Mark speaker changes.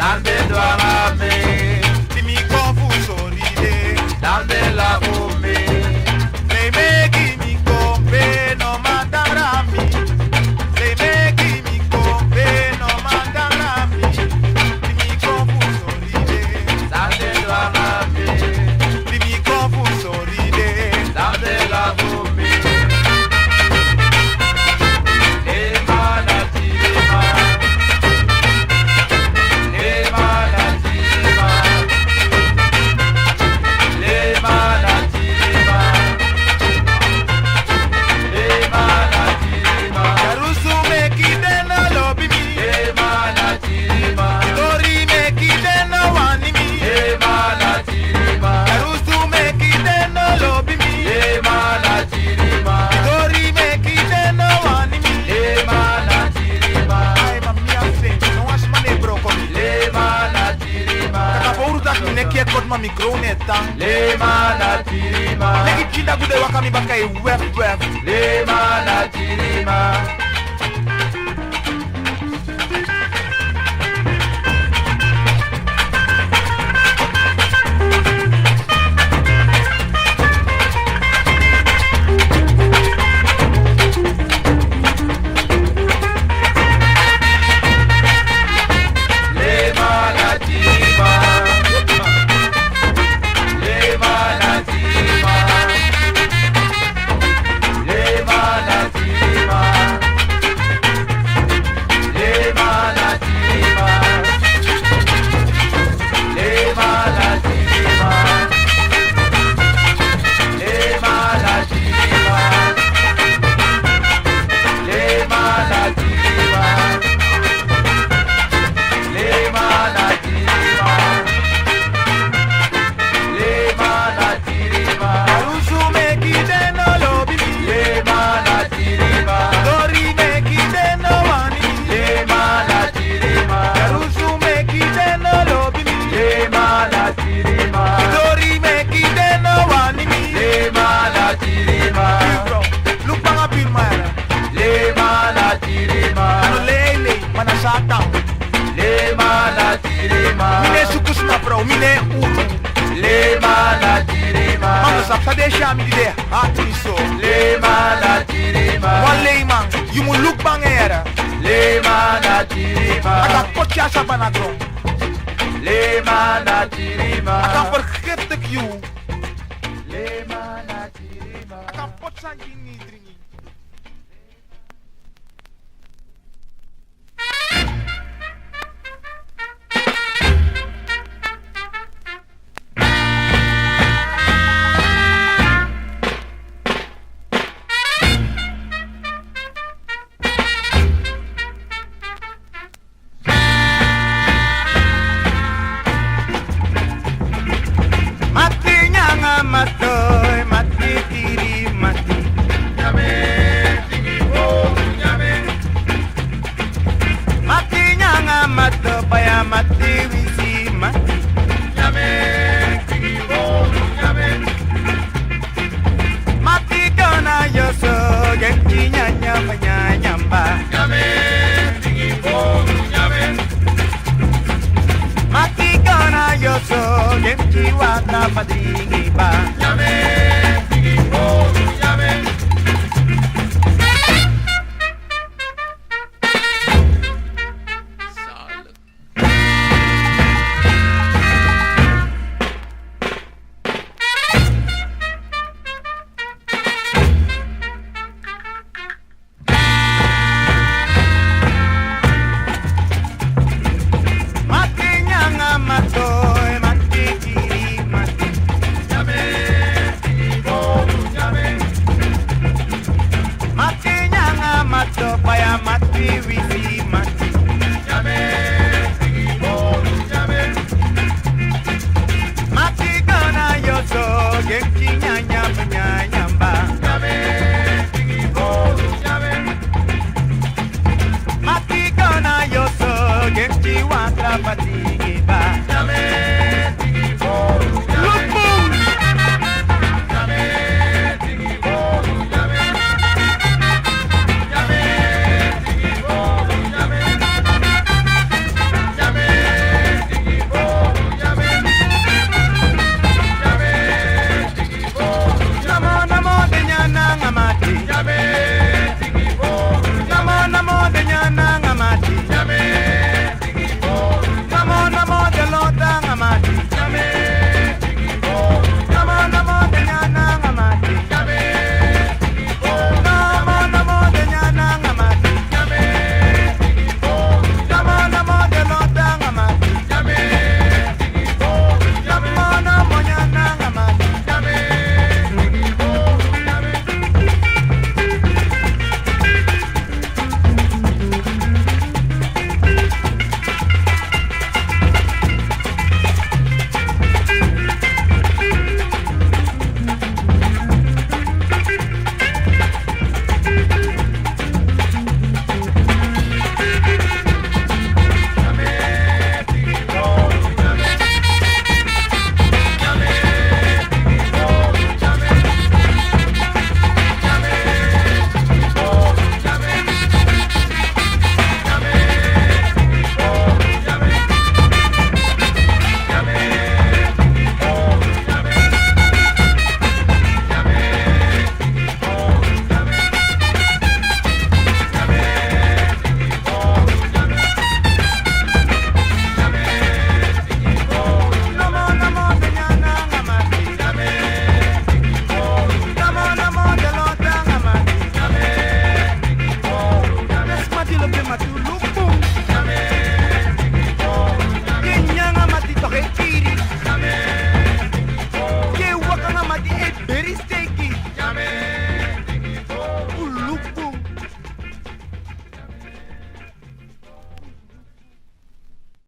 Speaker 1: Dambe dwarame,
Speaker 2: Timi confuso ride.
Speaker 1: dambe la ome,
Speaker 2: Lei megi mi combe no mandarami. Lei megi mi combe no mandarami. Timi confuso ride.
Speaker 1: dambe dwarame,
Speaker 2: Timi confuso ride.
Speaker 1: dambe la ome. Ema na tirima, ema na tirima, ema na tirima, ema na tirima,
Speaker 2: Yarusu meki dena lobi mi.
Speaker 1: ema na tirima,
Speaker 2: Tori meki dena wani mi.
Speaker 1: ema na tirima,
Speaker 2: Yarusu meki dena lobi mi.
Speaker 1: ema na tirima,
Speaker 2: Tori meki dena wani mi.
Speaker 1: ema na tirima,
Speaker 2: Ai mamma mia, não acho mané broco mi.
Speaker 1: ema na tirima,
Speaker 2: Kapouru tak mi neki ekot ma micro netan.
Speaker 1: ema na tirima,
Speaker 2: Neki chinda gude wakami bakai wef wef.
Speaker 1: ema na tirima. Lema na tirima, lema na tirima, lema na tirima, lema na tirima, lema na tirima, lema na tirima, lema na tirima. Lema na tirima, lema na tirima,
Speaker 2: Yarusu meki dena lobi mi.
Speaker 1: lema na tirima,
Speaker 2: Tori meki dena wani mi.
Speaker 1: lema na tirima,
Speaker 2: Yarusu meki dena lobi mi.
Speaker 1: lema na tirima,
Speaker 2: Tori meki dena wani mi.
Speaker 1: lema na tirima,
Speaker 2: Bro, look banga pil mara.
Speaker 1: lema na tirima,
Speaker 2: Ano lele, mana satang.
Speaker 1: lema na tirima,
Speaker 2: Mine sukus ma bro, mine uru.
Speaker 1: lema na tirima,
Speaker 2: Mano sapsa de shami di de hati so.
Speaker 1: lema na tirima,
Speaker 2: One lay man, you mu look bang era.
Speaker 1: lema na tirima.
Speaker 2: Aka potja sa banagron.
Speaker 1: Lema na tirima,
Speaker 2: Aka vergeet ik you.
Speaker 1: lema na tirima,
Speaker 2: Aka potja yini dringi. Mati nyanga matoy, mati kiri mati.
Speaker 1: nyame, tingi bo, nyame,
Speaker 2: Mati nyanga mato paya mati wisi mati.
Speaker 1: nyame, tingi bo, nyame,
Speaker 2: Mati dona yoso genki nyanya panya nyamba.
Speaker 1: nyame, tingi bo, nyame,
Speaker 2: Mati dona yoso genki wata padringi ba.
Speaker 1: nyame,